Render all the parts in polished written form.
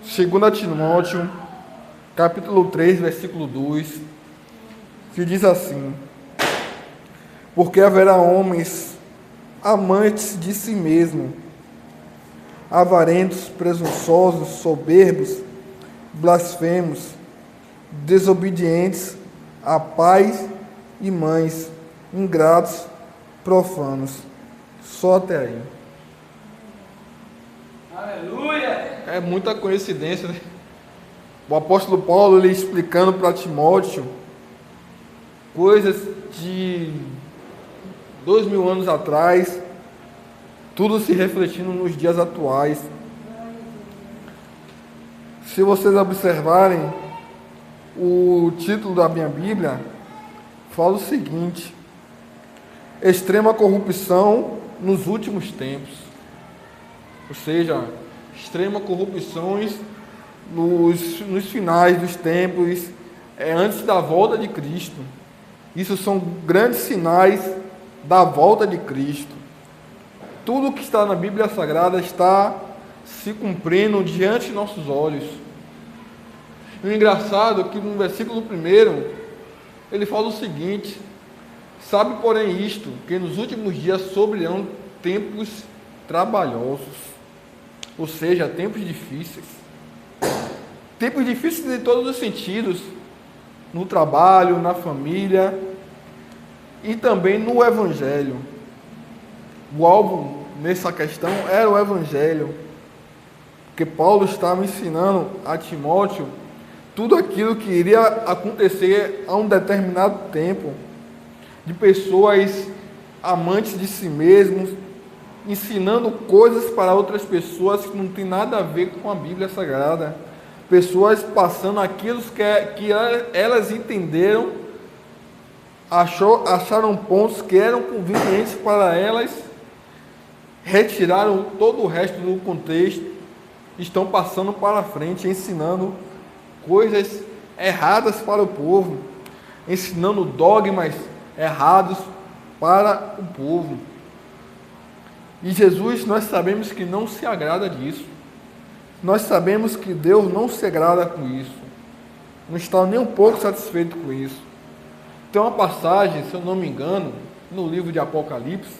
2 Timóteo, capítulo 3, versículo 2, que diz assim: porque haverá homens amantes de si mesmo, avarentos, presunçosos, soberbos, blasfemos, desobedientes a pais e mães, ingratos, profanos. Só até aí. Aleluia! É muita coincidência, né? O apóstolo Paulo, ele explicando para Timóteo coisas de 2000 anos atrás, tudo se refletindo nos dias atuais. Se vocês observarem, o título da minha Bíblia fala o seguinte: extrema corrupção nos últimos tempos. Ou seja, extrema corrupções nos finais dos tempos, antes da volta de Cristo. Isso são grandes sinais da volta de Cristo. Tudo que está na Bíblia Sagrada está se cumprindo diante de nossos olhos. E o engraçado é que no versículo 1, ele fala o seguinte: sabe, porém, isto, que nos últimos dias sobrevirão tempos trabalhosos. Ou seja, tempos difíceis. Tempos difíceis em todos os sentidos. No trabalho, na família e também no Evangelho. O alvo nessa questão era o Evangelho. Porque Paulo estava ensinando a Timóteo tudo aquilo que iria acontecer a um determinado tempo. De pessoas amantes de si mesmos, ensinando coisas para outras pessoas que não tem nada a ver com a Bíblia Sagrada. Pessoas passando aquilo que elas entenderam, acharam pontos que eram convenientes para elas, retiraram todo o resto do contexto, estão passando para frente, ensinando coisas erradas para o povo, ensinando dogmas errados para o povo. E Jesus, nós sabemos que não se agrada disso. Nós sabemos que Deus não se agrada com isso. Não está nem um pouco satisfeito com isso. Tem uma passagem, se eu não me engano, no livro de Apocalipse,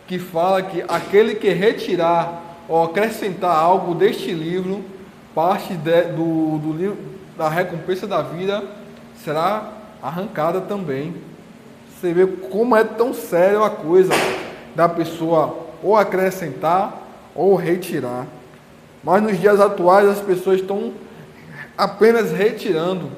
que fala que aquele que retirar ou acrescentar algo deste livro, parte do livro da recompensa da vida, será arrancada também. Você vê como é tão sério a coisa da pessoa ou acrescentar ou retirar. Mas nos dias atuais as pessoas estão apenas retirando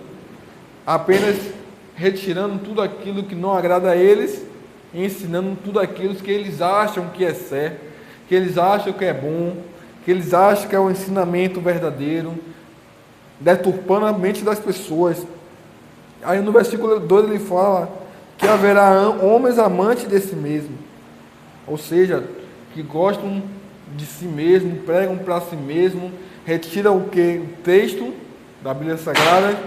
tudo aquilo que não agrada a eles, e ensinando tudo aquilo que eles acham que é certo, que eles acham que é bom, que eles acham que é o ensinamento verdadeiro, deturpando a mente das pessoas. Aí no versículo 2 ele fala que haverá homens amantes de si mesmo, ou seja, que gostam de si mesmo, pregam para si mesmo, retiram o texto da Bíblia Sagrada,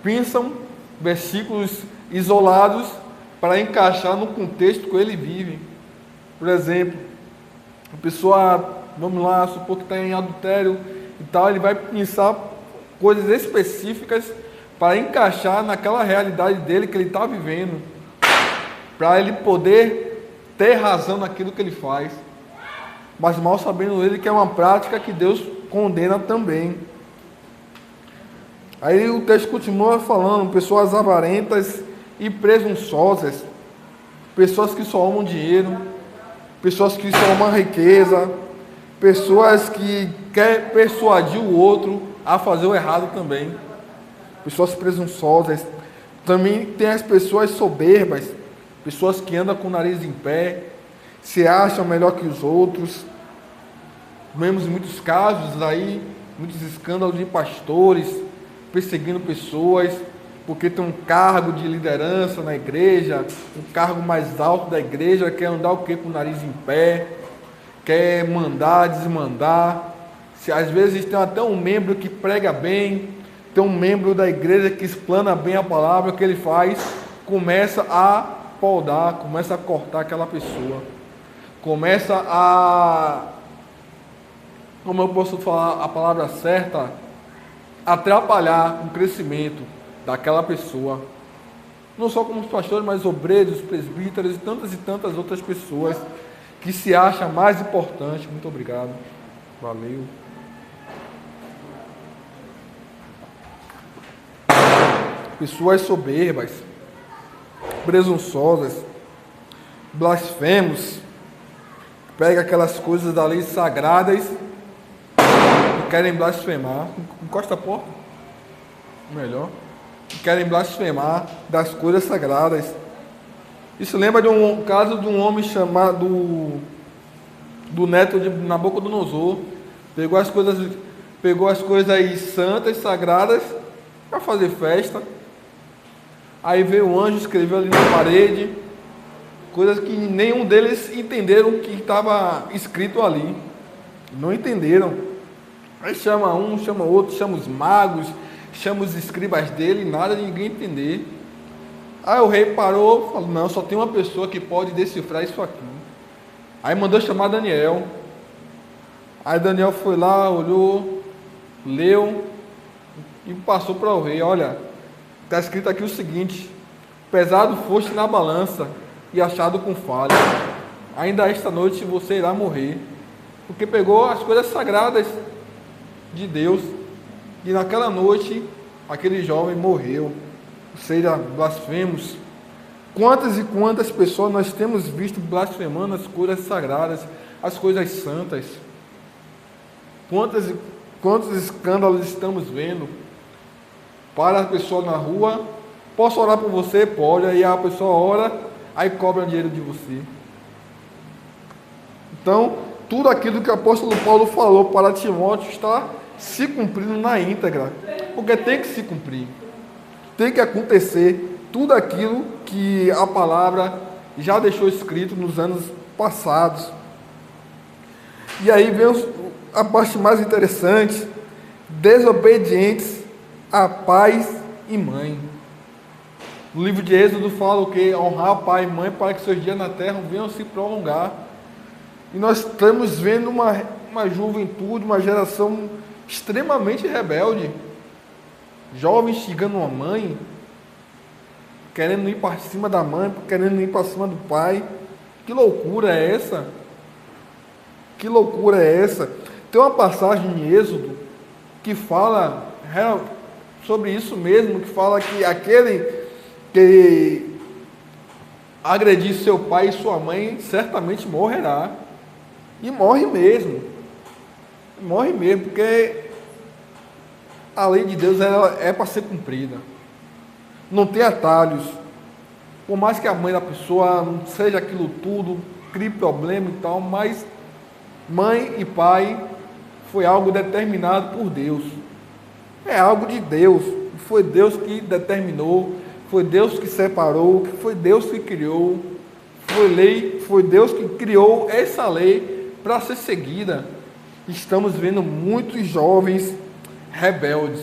pensam versículos isolados para encaixar no contexto que ele vive. Por exemplo, a pessoa, vamos lá, supor que está em adultério e tal, ele vai pensar coisas específicas para encaixar naquela realidade dele que ele está vivendo, para ele poder ter razão naquilo que ele faz. Mas mal sabendo ele que é uma prática que Deus condena também. Aí o texto continua falando: pessoas avarentas e presunçosas, pessoas que só amam dinheiro, pessoas que só amam riqueza, pessoas que querem persuadir o outro a fazer o errado também, pessoas presunçosas. Também tem as pessoas soberbas, pessoas que andam com o nariz em pé, se acham melhor que os outros. Vemos muitos casos aí, muitos escândalos de pastores perseguindo pessoas porque tem um cargo de liderança na igreja, um cargo mais alto da igreja, quer andar o quê? Com o nariz em pé, quer mandar, desmandar. Se às vezes tem até um membro que prega bem, tem um membro da igreja que explana bem a palavra, o que ele faz? Começa a podar, começa a cortar aquela pessoa, começa a, como eu posso falar a palavra certa, atrapalhar o crescimento daquela pessoa, não só como os pastores, mas obreiros, presbíteros e tantas outras pessoas que se acham mais importantes. Muito obrigado. Valeu. Pessoas soberbas, presunçosas, blasfemos, pega aquelas coisas da lei sagradas e querem blasfemar. Encosta a porta. Melhor. Querem blasfemar das coisas sagradas. Isso lembra de um caso de um homem chamado do neto de Nabucodonosor. Pegou as coisas aí santas, sagradas, para fazer festa. Aí veio o anjo, escreveu ali na parede coisas que nenhum deles entenderam o que estava escrito ali. Não entenderam. Aí chama um, chama outro, chama os magos, chama os escribas dele, nada de ninguém entender. Aí o rei parou, falou, não, só tem uma pessoa que pode decifrar isso aqui. Aí mandou chamar Daniel. Aí Daniel foi lá, olhou, leu e passou para o rei, olha, está escrito aqui o seguinte: pesado foste na balança e achado com falha, ainda esta noite você irá morrer, porque pegou as coisas sagradas de Deus, e naquela noite aquele jovem morreu. Ou seja, blasfemos. Quantas e quantas pessoas nós temos visto blasfemando as coisas sagradas, as coisas santas? Quantos escândalos estamos vendo? Para a pessoa na rua, posso orar por você? Pode. Aí a pessoa ora, aí cobra dinheiro de você. Então, tudo aquilo que o apóstolo Paulo falou para Timóteo está se cumprindo na íntegra, porque tem que se cumprir, tem que acontecer tudo aquilo que a palavra já deixou escrito nos anos passados. E aí vem a parte mais interessante: desobedientes a pais e mãe. No livro de Êxodo fala o que? Honrar pai e mãe para que seus dias na terra venham se prolongar. E nós estamos vendo uma juventude, uma geração extremamente rebelde. Jovens xingando uma mãe, querendo ir para cima da mãe, querendo ir para cima do pai. Que loucura é essa? Que loucura é essa? Tem uma passagem em Êxodo que fala sobre isso mesmo, que fala que aquele que agredir seu pai e sua mãe certamente morrerá. E morre mesmo. Morre mesmo, porque a lei de Deus ela é para ser cumprida. Não tem atalhos. Por mais que a mãe da pessoa não seja aquilo tudo, crie problema e tal, mas mãe e pai foi algo determinado por Deus. É algo de Deus. Foi Deus que determinou, foi Deus que separou, foi Deus que criou, foi Deus que criou essa lei para ser seguida. Estamos vendo muitos jovens rebeldes,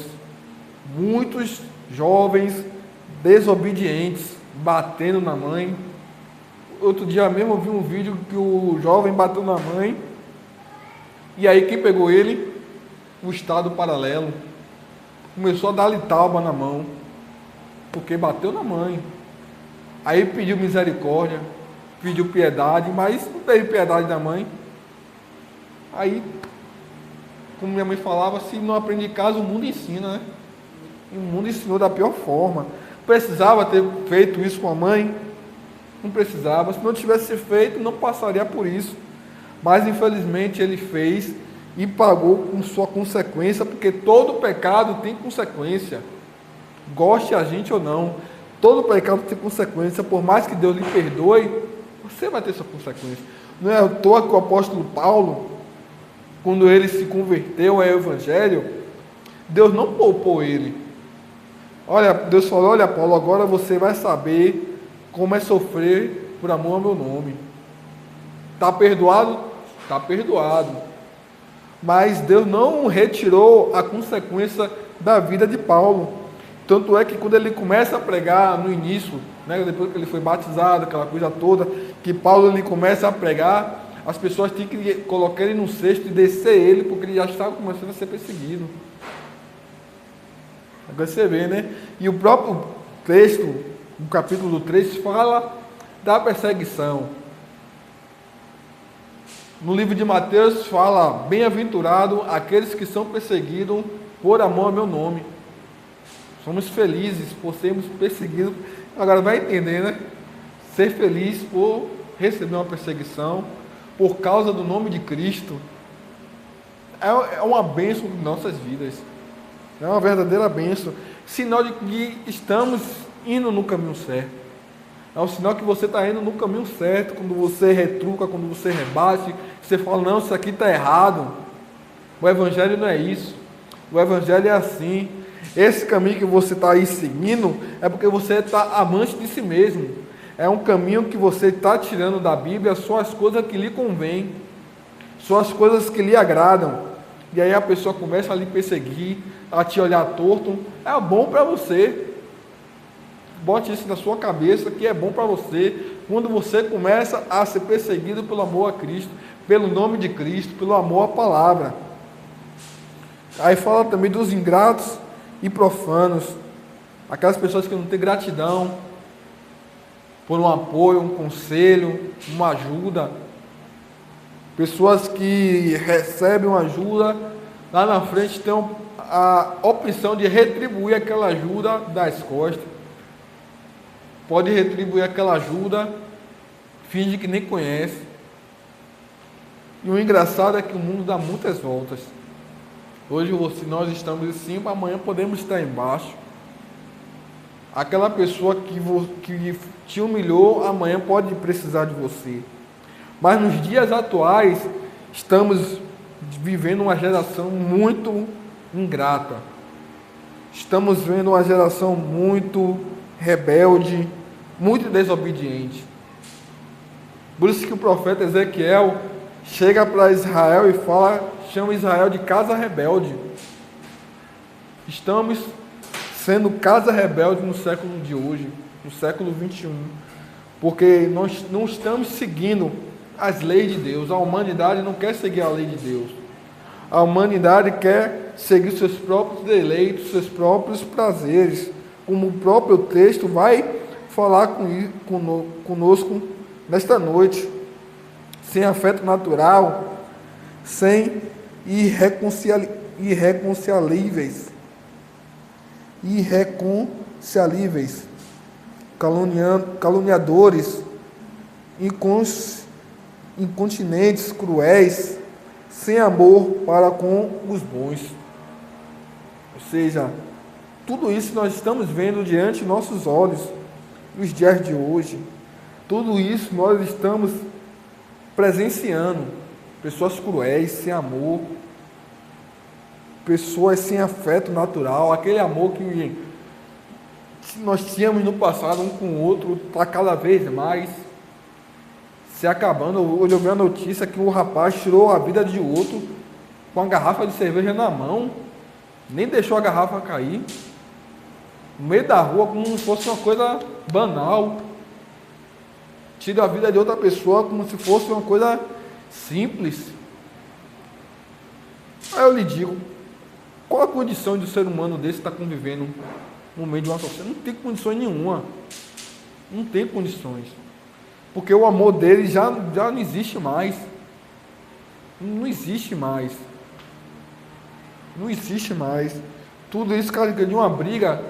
muitos jovens desobedientes, batendo na mãe. Outro dia mesmo eu vi um vídeo que o jovem bateu na mãe, e aí quem pegou ele? O Estado paralelo. Começou a dar-lhe tauba na mão, porque bateu na mãe. Aí pediu misericórdia, pediu piedade, mas não teve piedade da mãe. Aí, como minha mãe falava, se não aprende em casa, o mundo ensina, né? E o mundo ensinou da pior forma. Precisava ter feito isso com a mãe? Não precisava. Se não tivesse feito, não passaria por isso. Mas, infelizmente, ele fez e pagou com sua consequência, porque todo pecado tem consequência. Goste a gente ou não, todo pecado tem consequência. Por mais que Deus lhe perdoe, você vai ter sua consequência. Não é à toa que o apóstolo Paulo, quando ele se converteu ao Evangelho, Deus não poupou ele. Olha, Deus falou, olha Paulo, agora você vai saber como é sofrer por amor ao meu nome. Está perdoado? Está perdoado. Mas Deus não retirou a consequência da vida de Paulo. Tanto é que quando ele começa a pregar no início, né, depois que ele foi batizado, aquela coisa toda, que Paulo ele começa a pregar, as pessoas tinham que colocar ele no cesto e descer ele, porque ele já estava começando a ser perseguido. Agora você vê, né? E o próprio texto, no capítulo 3, fala da perseguição. No livro de Mateus fala: bem-aventurado aqueles que são perseguidos por amor ao meu nome. Somos felizes por sermos perseguidos. Agora vai entender, né? Ser feliz por receber uma perseguição por causa do nome de Cristo é uma bênção em nossas vidas. É uma verdadeira bênção. Sinal de que estamos indo no caminho certo. É um sinal que você está indo no caminho certo. Quando você retruca, quando você rebate, você fala: não, isso aqui está errado. O Evangelho não é isso. O Evangelho é assim. Esse caminho que você está aí seguindo é porque você está amante de si mesmo. É um caminho que você está tirando da Bíblia só as coisas que lhe convêm, só as coisas que lhe agradam. E aí a pessoa começa a lhe perseguir, a te olhar torto. É bom para você. Bote isso na sua cabeça, que é bom para você, quando você começa a ser perseguido pelo amor a Cristo, pelo nome de Cristo, pelo amor à palavra. Aí fala também dos ingratos e profanos, aquelas pessoas que não têm gratidão por um apoio, um conselho, uma ajuda. Pessoas que recebem uma ajuda, lá na frente tem a opção de retribuir aquela ajuda das costas. Pode retribuir aquela ajuda, finge que nem conhece. E o engraçado é que o mundo dá muitas voltas. Hoje nós estamos em cima, amanhã podemos estar embaixo. Aquela pessoa que te humilhou, amanhã pode precisar de você. Mas nos dias atuais, estamos vivendo uma geração muito ingrata. Estamos vendo uma geração muito rebelde, muito desobediente. Por isso que o profeta Ezequiel chega para Israel e chama Israel de casa rebelde. Estamos sendo casa rebelde no século de hoje, no século 21, porque nós não estamos seguindo as leis de Deus. A humanidade não quer seguir a lei de Deus. A humanidade quer seguir seus próprios deleites, seus próprios prazeres, como o próprio texto vai falar conosco nesta noite. Sem afeto natural, sem irreconciliáveis, caluniadores, incontinentes, cruéis, sem amor para com os bons. Ou seja, tudo isso nós estamos vendo diante de nossos olhos nos dias de hoje. Tudo isso nós estamos presenciando. Pessoas cruéis, sem amor, pessoas sem afeto natural, aquele amor que nós tínhamos no passado um com o outro, está cada vez mais se acabando. Hoje eu vi a notícia que um rapaz tirou a vida de outro com a garrafa de cerveja na mão, nem deixou a garrafa cair, no meio da rua, como se fosse uma coisa banal. Tira a vida de outra pessoa como se fosse uma coisa simples. Aí eu lhe digo, qual a condição de um ser humano desse estar convivendo no meio de uma sociedade? Não tem condições nenhuma. Não tem condições. Porque o amor dele já não existe mais. Não existe mais. Não existe mais. Tudo isso carrega de uma briga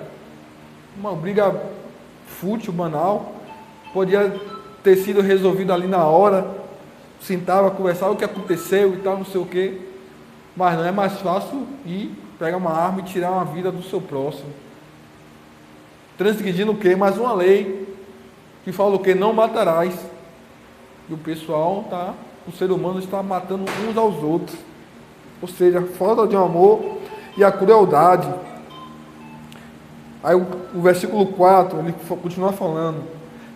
fútil, banal. Podia ter sido resolvido ali na hora. Sentava, conversava o que aconteceu e tal, não sei o quê. Mas não é mais fácil ir pegar uma arma e tirar uma vida do seu próximo. Transgredindo o quê? Mais uma lei que fala o quê? Não matarás. E o pessoal o ser humano está matando uns aos outros. Ou seja, a falta de amor e a crueldade. Aí o versículo 4, ele continua falando: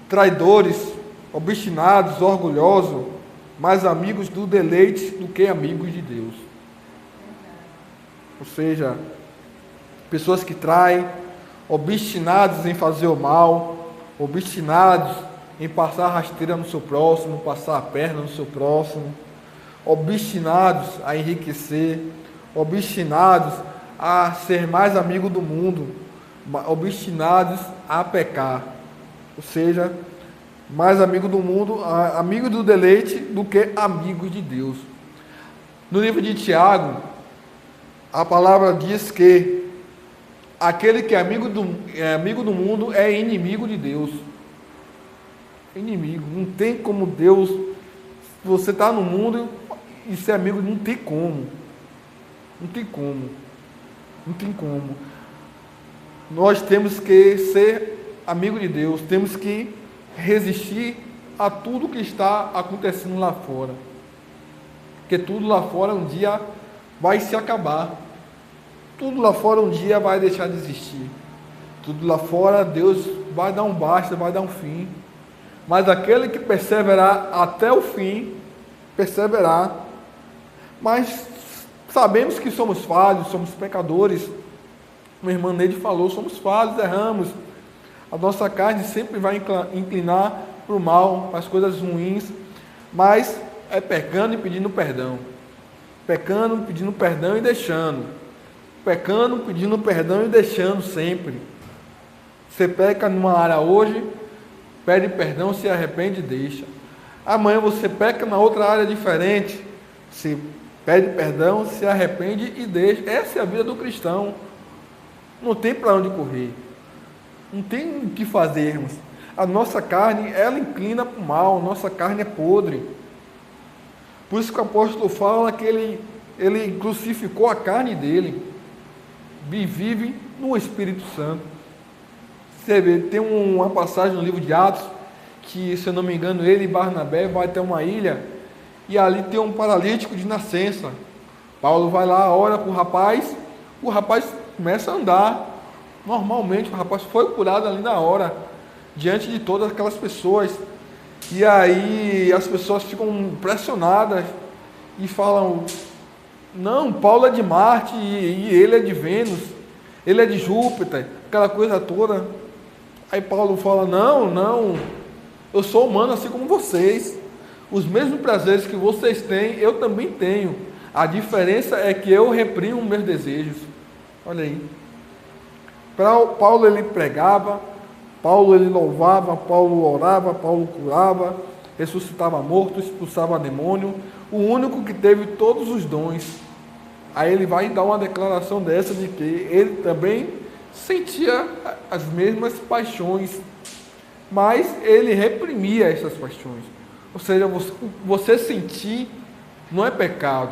traidores, obstinados, orgulhosos, mais amigos do deleite do que amigos de Deus. Ou seja, pessoas que traem, obstinados em fazer o mal, obstinados em passar a rasteira no seu próximo, passar a perna no seu próximo, obstinados a enriquecer, obstinados a ser mais amigo do mundo, obstinados a pecar. Ou seja, mais amigo do mundo, amigo do deleite, do que amigos de Deus. No livro de Tiago, a palavra diz que aquele que é amigo do mundo é inimigo de Deus. Inimigo. Não tem como Deus, você está no mundo e ser amigo, não tem como. Não tem como. Não tem como. Nós temos que ser amigo de Deus, temos que resistir a tudo que está acontecendo lá fora. Porque tudo lá fora um dia vai se acabar. Tudo lá fora um dia vai deixar de existir. Tudo lá fora Deus vai dar um basta, vai dar um fim. Mas aquele que perseverar até o fim, perseverar. Mas sabemos que somos falhos, somos pecadores. Minha irmã Neide falou, somos falhos, erramos. A nossa carne sempre vai inclinar para o mal, para as coisas ruins. Mas é pecando e pedindo perdão. Pecando, pedindo perdão e deixando. Pecando, pedindo perdão e deixando sempre. Você peca numa área hoje, pede perdão, se arrepende e deixa. Amanhã você peca na outra área diferente, se pede perdão, se arrepende e deixa. Essa é a vida do cristão. Não tem para onde correr. Não tem o que fazermos. A nossa carne, ela inclina para o mal, a nossa carne é podre. Por isso que o apóstolo fala que ele crucificou a carne dele e vive no Espírito Santo. Você vê, tem uma passagem no livro de Atos, que, se eu não me engano, ele e Barnabé vai até uma ilha, e ali tem um paralítico de nascença. Paulo vai lá, ora para o rapaz começa a andar. Normalmente, o rapaz foi curado ali na hora, diante de todas aquelas pessoas. E aí as pessoas ficam impressionadas e falam, não, Paulo é de Marte e ele é de Vênus, ele é de Júpiter, aquela coisa toda. Aí Paulo fala, não, eu sou humano assim como vocês. Os mesmos prazeres que vocês têm, eu também tenho. A diferença é que eu reprimo meus desejos. Olha aí. Paulo ele pregava, Paulo ele louvava, Paulo orava, Paulo curava, ressuscitava morto, expulsava demônio. O único que teve todos os dons. Aí ele vai dar uma declaração dessa de que ele também sentia as mesmas paixões, mas ele reprimia essas paixões. Ou seja, você sentir não é pecado.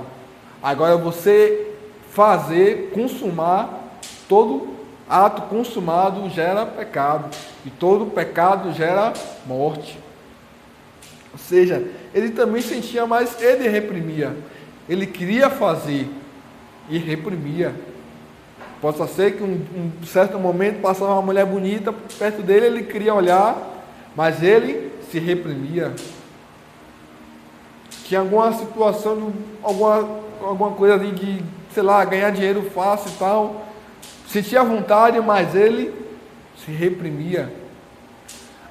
Agora você fazer, consumar, todo ato consumado gera pecado, e todo pecado gera morte. Ou seja, ele também sentia, mas ele reprimia. Ele queria fazer e reprimia. Possa ser que um certo momento passava uma mulher bonita perto dele, ele queria olhar, mas ele se reprimia. Tinha alguma situação, alguma coisa de, sei lá, ganhar dinheiro fácil e tal, sentia vontade, mas ele se reprimia.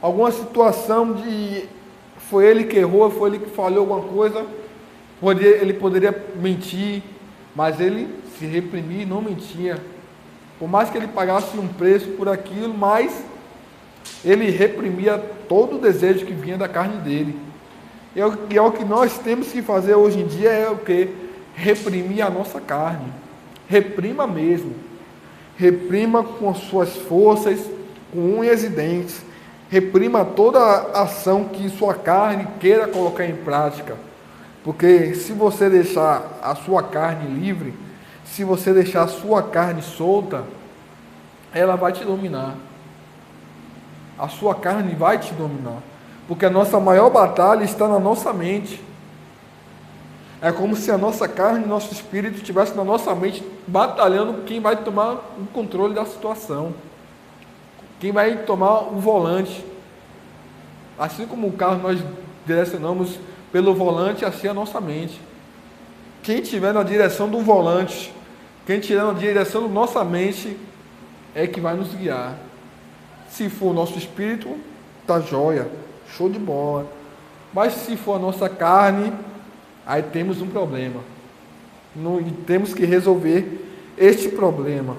Alguma situação de, foi ele que errou, foi ele que falhou alguma coisa, ele poderia mentir, mas ele se reprimia e não mentia. Por mais que ele pagasse um preço por aquilo, mas ele reprimia todo o desejo que vinha da carne dele. E é o que nós temos que fazer hoje em dia, é o que? Reprimir a nossa carne. Reprima mesmo. Reprima com as suas forças, com unhas e dentes. Reprima toda a ação que sua carne queira colocar em prática. Porque se você deixar a sua carne livre, se você deixar a sua carne solta, ela vai te dominar. A sua carne vai te dominar. Porque a nossa maior batalha está na nossa mente. É como se a nossa carne e nosso espírito estivessem na nossa mente, batalhando quem vai tomar o controle da situação. Quem vai tomar o volante. Assim como o carro nós direcionamos pelo volante, assim a nossa mente. Quem estiver na direção do volante, quem estiver na direção da nossa mente, é que vai nos guiar. Se for o nosso espírito, tá jóia, show de bola. Mas se for a nossa carne, aí temos um problema. E temos que resolver este problema.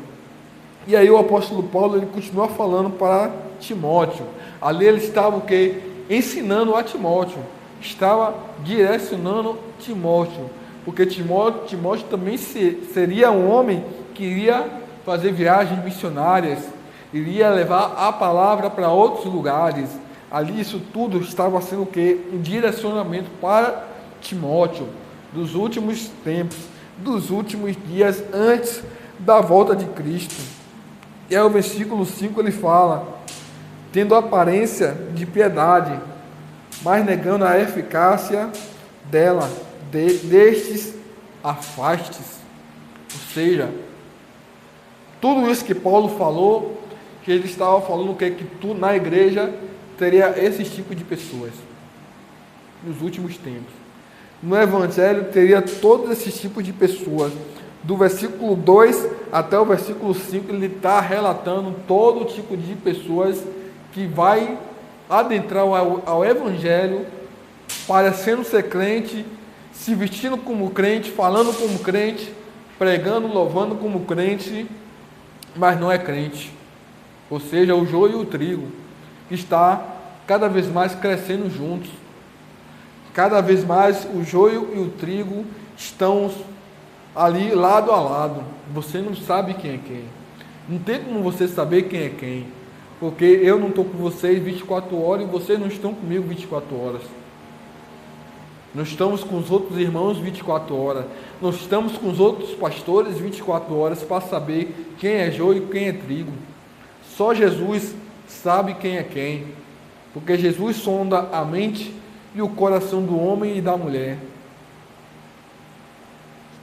E aí o apóstolo Paulo, ele continua falando para Timóteo. Ali ele estava o quê? Ensinando a Timóteo. Estava direcionando Timóteo. Porque Timóteo também seria um homem que iria fazer viagens missionárias, iria levar a palavra para outros lugares. Ali isso tudo estava sendo o quê? Um direcionamento para Timóteo, dos últimos tempos, dos últimos dias antes da volta de Cristo. E aí o versículo 5 ele fala: tendo aparência de piedade, mas negando a eficácia dela, destes afastes. Ou seja, tudo isso que Paulo falou, que ele estava falando que tu na igreja teria esses tipos de pessoas nos últimos tempos. No Evangelho teria todos esses tipos de pessoas. Do versículo 2 até o versículo 5, ele está relatando todo tipo de pessoas que vai adentrar ao Evangelho, parecendo ser crente, se vestindo como crente, falando como crente, pregando, louvando como crente, mas não é crente. Ou seja, o joio e o trigo está cada vez mais crescendo juntos. Cada vez mais o joio e o trigo estão ali lado a lado. Você não sabe quem é quem. Não tem como você saber quem é quem. Porque eu não estou com vocês 24 horas e vocês não estão comigo 24 horas. Nós estamos com os outros irmãos 24 horas. Nós estamos com os outros pastores 24 horas para saber quem é joio e quem é trigo. Só Jesus sabe quem é quem. Porque Jesus sonda a mente e o coração do homem e da mulher.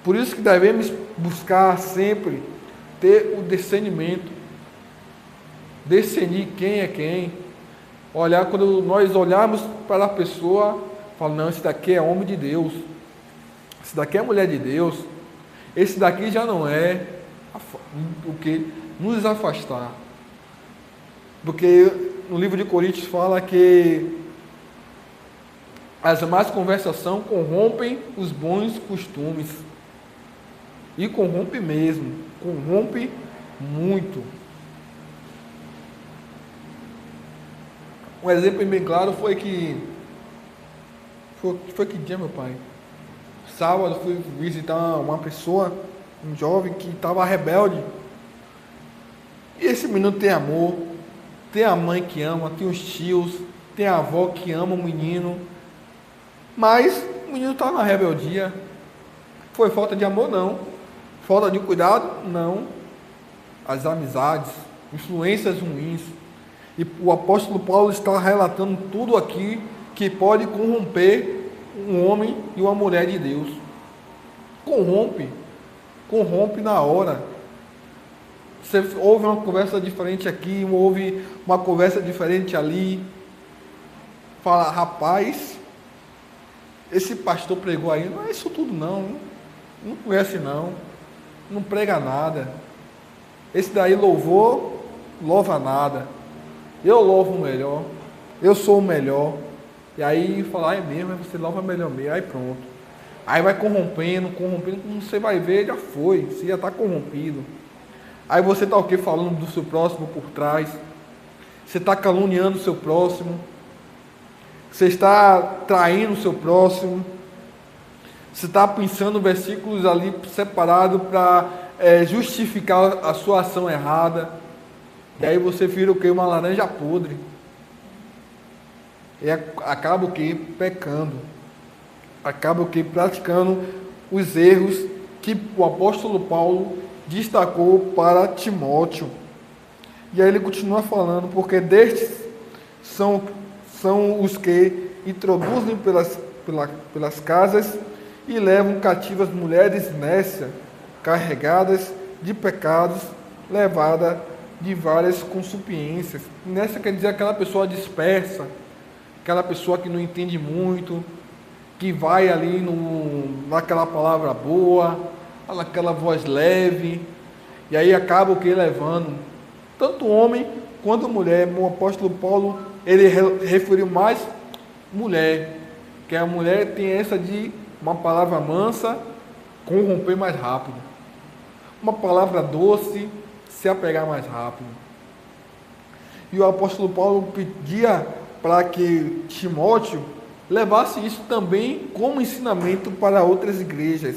Por isso que devemos buscar sempre ter o discernimento, discernir quem é quem. Olhar, quando nós olharmos para a pessoa, falar, não, esse daqui é homem de Deus, esse daqui é mulher de Deus, esse daqui já não é, o que? Nos afastar. Porque no livro de Coríntios fala que as más conversações corrompem os bons costumes. E corrompe mesmo, corrompe muito. Um exemplo bem claro foi que que dia, meu pai? Sábado fui visitar uma pessoa, um jovem que estava rebelde. E esse menino tem amor, tem a mãe que ama, tem os tios, tem a avó que ama o menino. Mas o menino está na rebeldia. Foi falta de amor? Não. Falta de cuidado? Não. As amizades, influências ruins. E o apóstolo Paulo está relatando tudo aqui que pode corromper um homem e uma mulher de Deus. Corrompe na hora. Você ouve uma conversa diferente aqui, ouve uma conversa diferente ali. Fala, rapaz, esse pastor pregou aí, não é isso tudo não conhece não prega nada. Esse daí louva nada. Eu louvo o melhor, eu sou o melhor. E aí falar, é mesmo, você louva melhor mesmo, aí pronto. Aí vai corrompendo, quando você vai ver, já foi, você já está corrompido. Aí você está o quê? Falando do seu próximo por trás. Você está caluniando o seu próximo. Você está traindo o seu próximo. Você está pensando versículos ali separados para justificar a sua ação errada. E aí você vira o quê? Uma laranja podre. E acaba o quê? Pecando. Acaba o quê? Praticando os erros que o apóstolo Paulo destacou para Timóteo. E aí ele continua falando, porque destes são os que introduzem pelas casas e levam cativas mulheres nécias, carregadas de pecados, levadas de várias concupiscências. Nessa quer dizer aquela pessoa dispersa, aquela pessoa que não entende muito, que vai ali naquela palavra boa, naquela voz leve, e aí acaba o que levando tanto homem quanto mulher. O apóstolo Paulo, ele referiu mais mulher, que a mulher tem essa de uma palavra mansa corromper mais rápido. uma palavra doce, se apegar mais rápido. E o apóstolo Paulo pedia para que Timóteo levasse isso também como ensinamento para outras igrejas,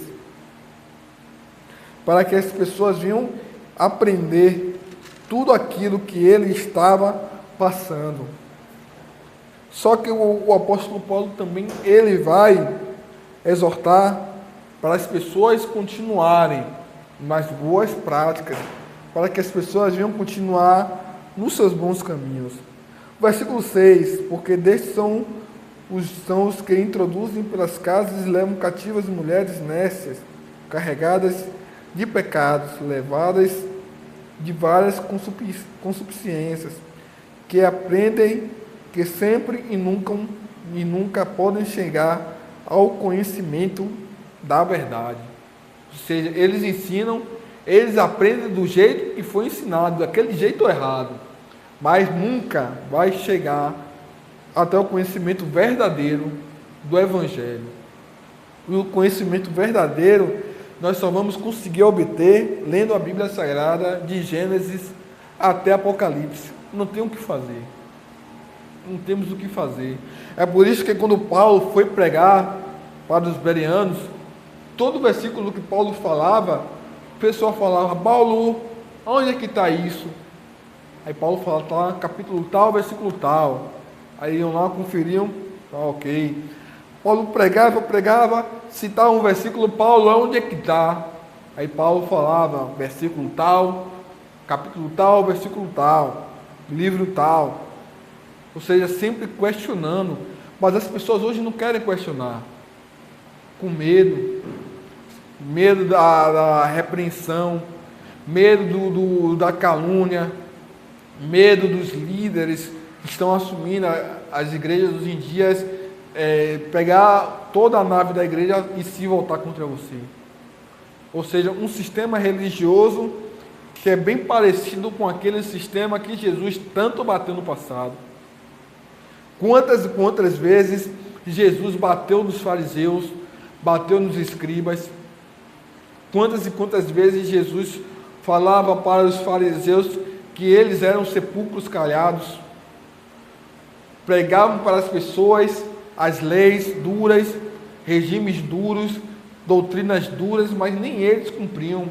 para que as pessoas venham aprender tudo aquilo que ele estava passando. Só que o apóstolo Paulo também, ele vai exortar para as pessoas continuarem nas boas práticas, para que as pessoas venham continuar nos seus bons caminhos. Versículo 6, porque destes são os que introduzem pelas casas e levam cativas mulheres nécias, carregadas de pecados, levadas de várias concupiscências, que aprendem que sempre e nunca podem chegar ao conhecimento da verdade. Ou seja, eles ensinam, eles aprendem do jeito que foi ensinado, daquele jeito errado, mas nunca vai chegar até o conhecimento verdadeiro do Evangelho. E o conhecimento verdadeiro nós só vamos conseguir obter lendo a Bíblia Sagrada de Gênesis até Apocalipse. Não tem o que fazer. Não temos o que fazer. É por isso que quando Paulo foi pregar para os bereanos, todo versículo que Paulo falava, o pessoal falava: Paulo, onde é que está isso? Aí Paulo falava: está capítulo tal, versículo tal. Aí iam lá, conferiam, tá ok. Paulo pregava, citava um versículo, Paulo, onde é que está? Aí Paulo falava, versículo tal, capítulo tal, versículo tal, livro tal. Ou seja, sempre questionando. Mas as pessoas hoje não querem questionar. Com medo. Medo da repreensão. Medo da calúnia. Medo dos líderes que estão assumindo as igrejas hoje em dia, pegar toda a nave da igreja e se voltar contra você. Ou seja, um sistema religioso que é bem parecido com aquele sistema que Jesus tanto bateu no passado. Quantas e quantas vezes Jesus bateu nos fariseus, bateu nos escribas? Quantas e quantas vezes Jesus falava para os fariseus que eles eram sepulcros calhados? Pregavam para as pessoas as leis duras, regimes duros, doutrinas duras, mas nem eles cumpriam.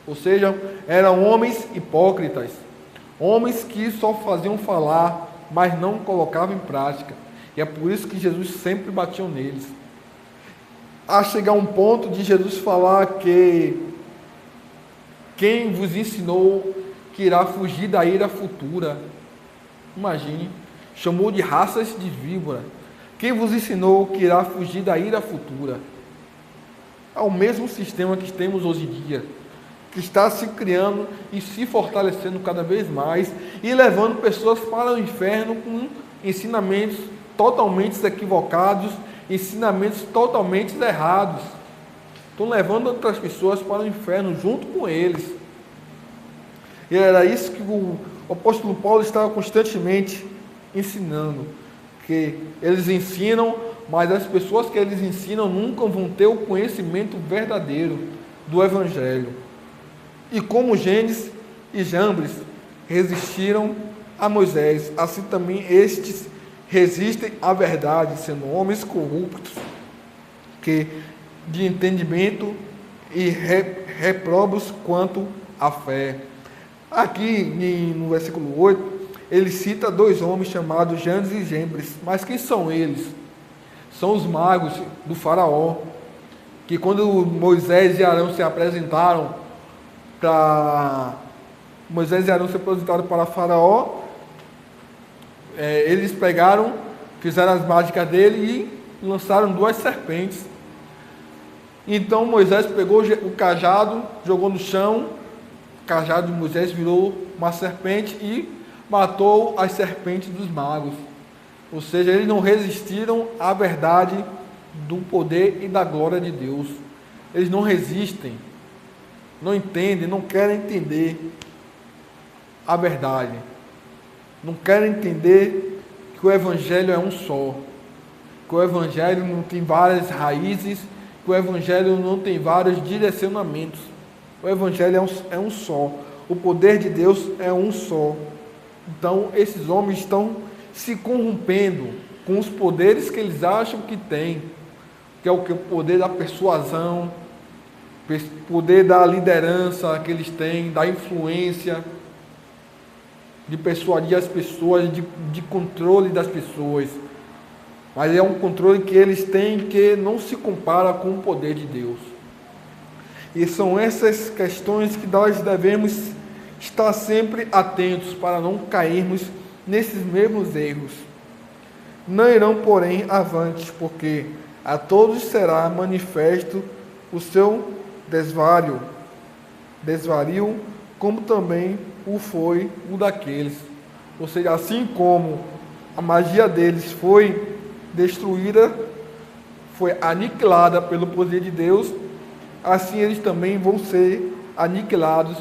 Ou seja, eram homens hipócritas, homens que só faziam falar, mas não colocavam em prática. E é por isso que Jesus sempre batia neles. A chegar um ponto de Jesus falar que quem vos ensinou que irá fugir da ira futura. Imagine, chamou de raças de víbora. Quem vos ensinou que irá fugir da ira futura? É o mesmo sistema que temos hoje em dia, que está se criando e se fortalecendo cada vez mais e levando pessoas para o inferno com ensinamentos totalmente equivocados, ensinamentos totalmente errados. Estão levando outras pessoas para o inferno junto com eles. E era isso que o apóstolo Paulo estava constantemente ensinando, que eles ensinam, mas as pessoas que eles ensinam nunca vão ter o conhecimento verdadeiro do Evangelho. E como Gênesis e Jambres resistiram a Moisés, assim também estes resistem à verdade, sendo homens corruptos, que de entendimento e reprobos quanto à fé. Aqui no versículo 8, ele cita dois homens chamados Janes e Jambres. Mas quem são eles? São os magos do faraó, que quando Moisés e Arão se apresentaram para faraó, eles pegaram, fizeram as mágicas dele e lançaram duas serpentes. Então Moisés pegou o cajado, jogou no chão, o cajado de Moisés virou uma serpente e matou as serpentes dos magos. Ou seja, eles não resistiram à verdade do poder e da glória de Deus. Eles não resistem, não entendem, não querem entender a verdade. Não querem entender que o Evangelho é um só, que o Evangelho não tem várias raízes, que o Evangelho não tem vários direcionamentos. O Evangelho é um só. O poder de Deus é um só. Então, esses homens estão se corrompendo com os poderes que eles acham que têm, que é o poder da persuasão, poder da liderança que eles têm, da influência, de persuadir as pessoas, de controle das pessoas. Mas é um controle que eles têm que não se compara com o poder de Deus. E são essas questões que nós devemos estar sempre atentos para não cairmos nesses mesmos erros. Não irão, porém, avante, porque a todos será manifesto o seu desvario, como também o foi o daqueles. Ou seja, assim como a magia deles foi destruída, foi aniquilada pelo poder de Deus, assim eles também vão ser aniquilados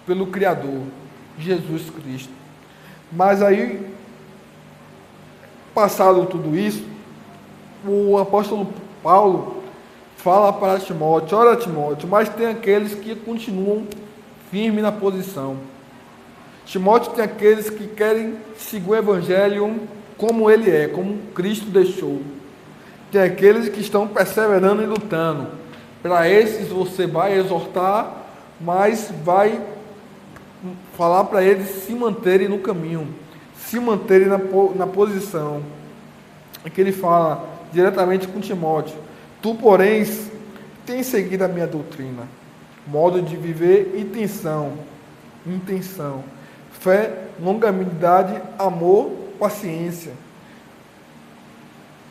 pelo Criador, Jesus Cristo. Mas aí, passado tudo isso, o apóstolo Paulo fala para Timóteo: ora, Timóteo, mas tem aqueles que continuam firmes na posição. Timóteo tem aqueles que querem seguir o Evangelho como ele é, como Cristo deixou. Tem aqueles que estão perseverando e lutando. Para esses você vai exortar, mas vai falar para eles se manterem no caminho, se manterem na posição. É que ele fala diretamente com Timóteo: tu, porém, tens seguido a minha doutrina, modo de viver, intenção, fé, longanimidade, amor, paciência.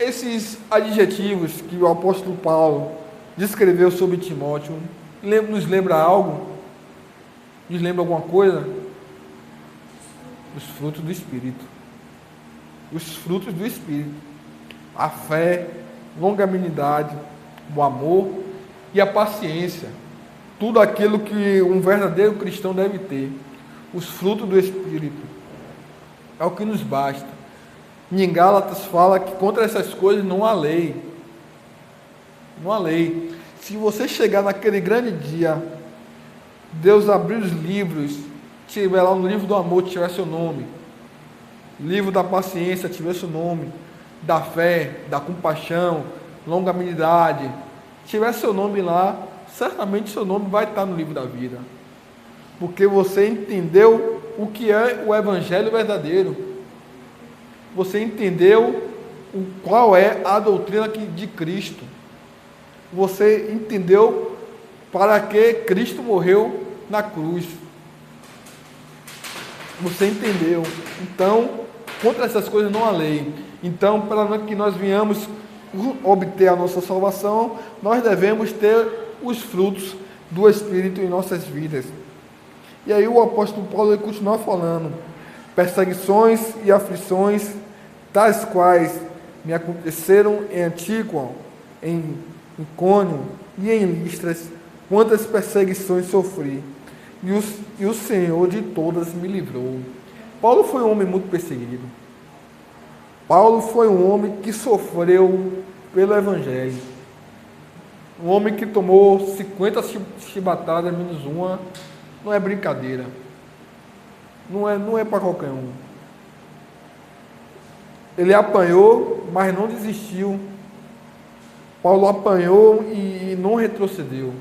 Esses adjetivos que o apóstolo Paulo descreveu sobre Timóteo, nos lembra algo? Nos lembra alguma coisa? Os frutos do Espírito. Os frutos do Espírito. A fé, longanimidade, o amor e a paciência. Tudo aquilo que um verdadeiro cristão deve ter. Os frutos do Espírito. É o que nos basta. E em Gálatas fala que contra essas coisas não há lei. Não há lei. Se você chegar naquele grande dia, Deus abrir os livros, tiver lá no livro do amor, tiver seu nome, livro da paciência, tiver seu nome, da fé, da compaixão, longanimidade, tiver seu nome lá, certamente seu nome vai estar no livro da vida, porque você entendeu o que é o Evangelho verdadeiro, você entendeu qual é a doutrina de Cristo, você entendeu para que Cristo morreu na cruz. Você entendeu? Então, contra essas coisas não há lei. Então, para que nós venhamos obter a nossa salvação, nós devemos ter os frutos do Espírito em nossas vidas. E aí o apóstolo Paulo ele continua falando: perseguições e aflições, tais quais me aconteceram em Antíoco, em Icônio e em Listras, quantas perseguições sofri, e o Senhor de todas me livrou. Paulo foi um homem muito perseguido. Paulo foi um homem que sofreu pelo Evangelho. Um homem que tomou 50 chibatadas menos uma, não é brincadeira. Não é para qualquer um. Ele apanhou, mas não desistiu. Paulo apanhou e não retrocedeu.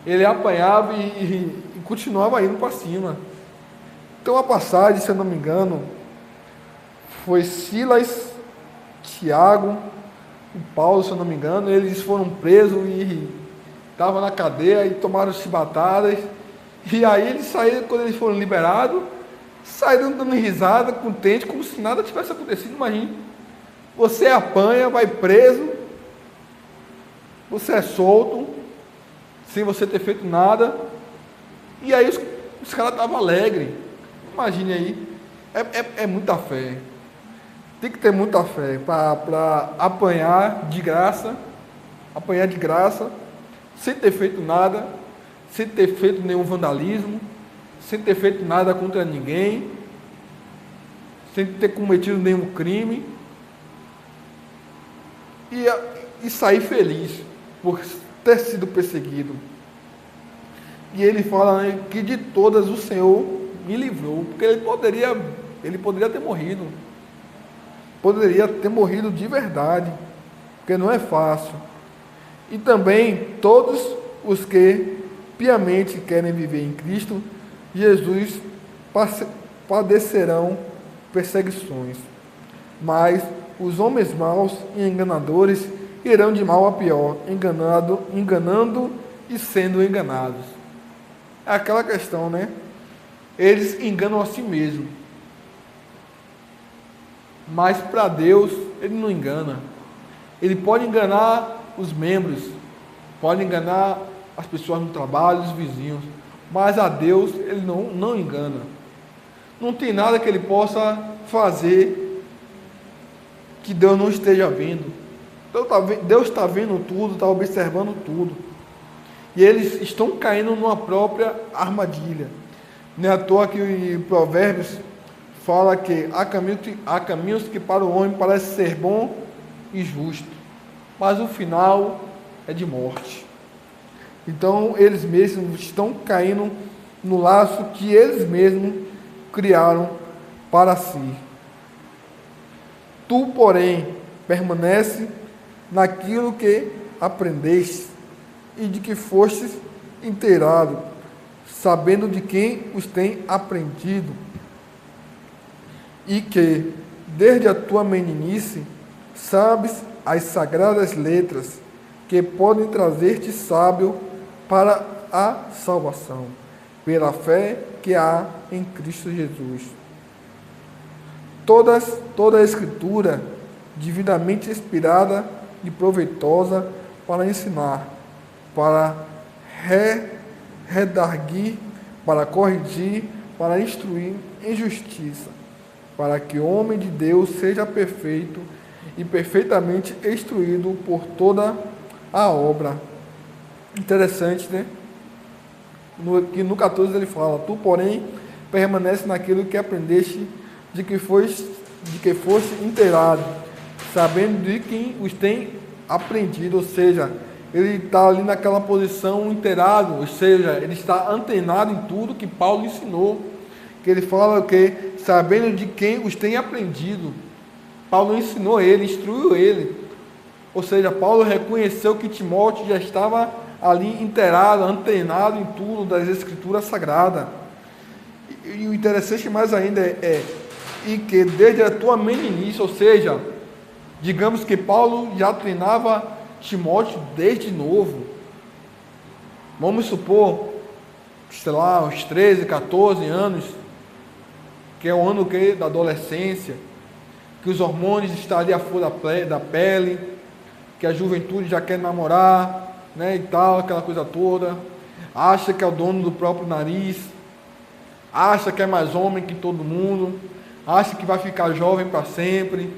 Ele apanhava e continuava indo para cima. Então a passagem, se eu não me engano, foi Silas, Tiago e Paulo, se eu não me engano, eles foram presos e estavam na cadeia e tomaram chibatadas. E aí eles saíram, quando eles foram liberados, saíram dando risada, contente, como se nada tivesse acontecido. Imagine, você apanha, vai preso, você é solto, sem você ter feito nada, e aí os caras estavam alegres. Imagine aí, é muita fé. Tem que ter muita fé para apanhar de graça, sem ter feito nada, sem ter feito nenhum vandalismo, sem ter feito nada contra ninguém, sem ter cometido nenhum crime, e sair feliz por ter sido perseguido. E ele fala, né, que de todas o Senhor me livrou, porque ele poderia ter morrido. Poderia ter morrido de verdade, porque não é fácil. E também todos os que piamente querem viver em Cristo Jesus padecerão perseguições. Mas os homens maus e enganadores irão de mal a pior, enganando e sendo enganados. É aquela questão, né? Eles enganam a si mesmos. Mas para Deus, Ele não engana. Ele pode enganar os membros, pode enganar as pessoas no trabalho, os vizinhos, mas a Deus Ele não engana. Não tem nada que Ele possa fazer que Deus não esteja vendo. Deus está vendo tudo, está observando tudo. E eles estão caindo numa própria armadilha. Não é à toa que em Provérbios fala que há caminhos que para o homem parece ser bom e justo, mas o final é de morte. Então eles mesmos estão caindo no laço que eles mesmos criaram para si. Tu, porém, permanece naquilo que aprendeste e de que fostes inteirado, sabendo de quem os tem aprendido, e que, desde a tua meninice, sabes as sagradas letras que podem trazer-te sábio para a salvação, pela fé que há em Cristo Jesus. Toda a Escritura, divinamente inspirada e proveitosa para ensinar, para redarguir, para corrigir, para instruir em justiça, para que o homem de Deus seja perfeito e perfeitamente instruído por toda a obra. Interessante, né? No 14 ele fala: tu, porém, permanece naquilo que aprendeste, de que foste inteirado, sabendo de quem os tem aprendido. Ou seja, ele está ali naquela posição inteirado, ou seja, ele está antenado em tudo que Paulo ensinou. Que ele fala o quê? Sabendo de quem os tem aprendido. Paulo ensinou ele, instruiu ele. Ou seja, Paulo reconheceu que Timóteo já estava ali inteirado, antenado em tudo das Escrituras Sagradas. E o interessante mais ainda e que desde a tua meninice, ou seja, digamos que Paulo já treinava Timóteo desde novo. Vamos supor, sei lá, uns 13, 14 anos, que é o ano da adolescência, que os hormônios estão ali à flor da pele, que a juventude já quer namorar, né, e tal, aquela coisa toda, acha que é o dono do próprio nariz, acha que é mais homem que todo mundo, acha que vai ficar jovem para sempre,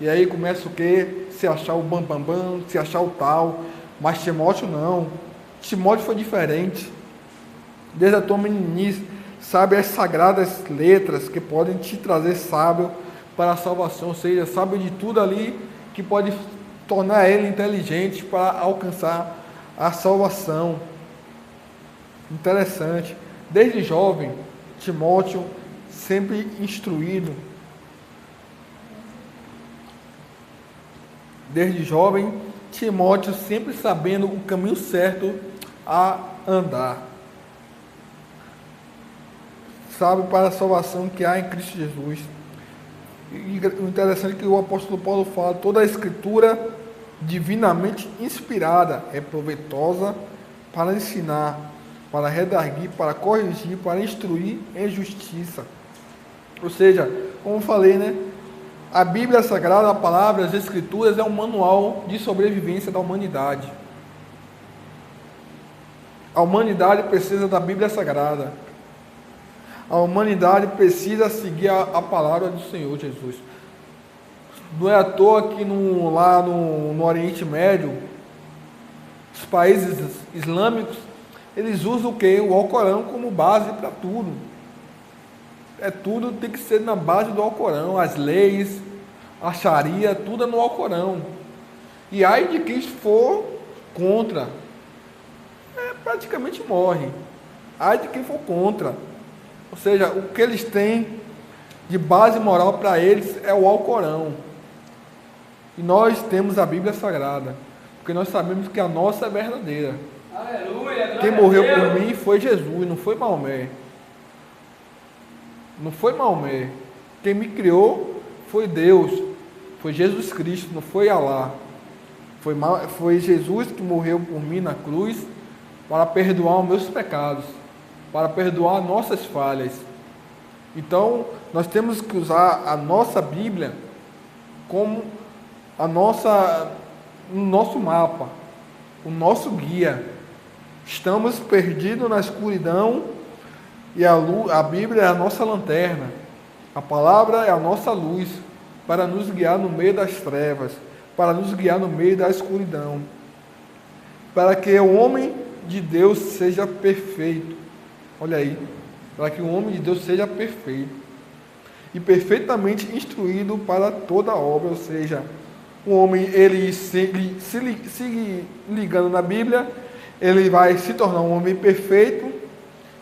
e aí começa o quê? Se achar o bambambam, se achar o tal. Mas Timóteo não. Timóteo foi diferente. Desde a tua meninice, sabe as sagradas letras que podem te trazer sábio para a salvação, ou seja, sabe de tudo ali que pode tornar ele inteligente para alcançar a salvação. Interessante. Desde jovem, Timóteo sempre instruído. Desde jovem, Timóteo sempre sabendo o caminho certo a andar. Sabe para a salvação que há em Cristo Jesus. E o interessante é que o apóstolo Paulo fala: toda a Escritura divinamente inspirada é proveitosa para ensinar, para redarguir, para corrigir, para instruir em justiça. Ou seja, como falei, né? A Bíblia Sagrada, a palavra, as Escrituras, é um manual de sobrevivência da humanidade. A humanidade precisa da Bíblia Sagrada. A humanidade precisa seguir a palavra do Senhor Jesus. Não é à toa que lá no Oriente Médio, os países islâmicos, eles usam o quê? O Alcorão como base para tudo. Tudo tem que ser na base do Alcorão, as leis, a Sharia, tudo é no Alcorão. E aí de quem for contra, praticamente morre. Ai de quem for contra. Ou seja, o que eles têm de base moral para eles é o Alcorão. E nós temos a Bíblia Sagrada, porque nós sabemos que a nossa é verdadeira. Aleluia, Quem morreu por mim foi Jesus, não foi Maomé. Não foi Maomé. Quem me criou foi Deus, foi Jesus Cristo, não foi Alá. Foi Jesus que morreu por mim na cruz para perdoar os meus pecados, para perdoar nossas falhas. Então, nós temos que usar a nossa Bíblia como o nosso mapa, o nosso guia. Estamos perdidos na escuridão e a Bíblia é a nossa lanterna. A palavra é a nossa luz para nos guiar no meio das trevas, para nos guiar no meio da escuridão, para que o homem de Deus seja perfeito. Olha aí, para que o homem de Deus seja perfeito e perfeitamente instruído para toda obra. Ou seja, o homem, ele se ligando na Bíblia, ele vai se tornar um homem perfeito,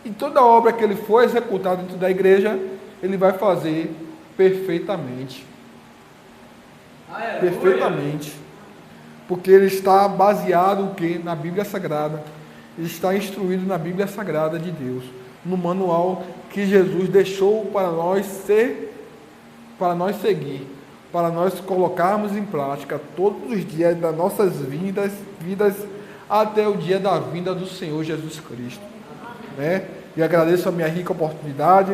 e toda obra que ele for executar dentro da igreja, ele vai fazer perfeitamente. Perfeitamente. Porque ele está baseado o quê? Na Bíblia Sagrada. Ele está instruído na Bíblia Sagrada de Deus, no manual que Jesus deixou para nós seguir, para nós colocarmos em prática todos os dias das nossas vidas até o dia da vinda do Senhor Jesus Cristo. Né? E agradeço a minha rica oportunidade.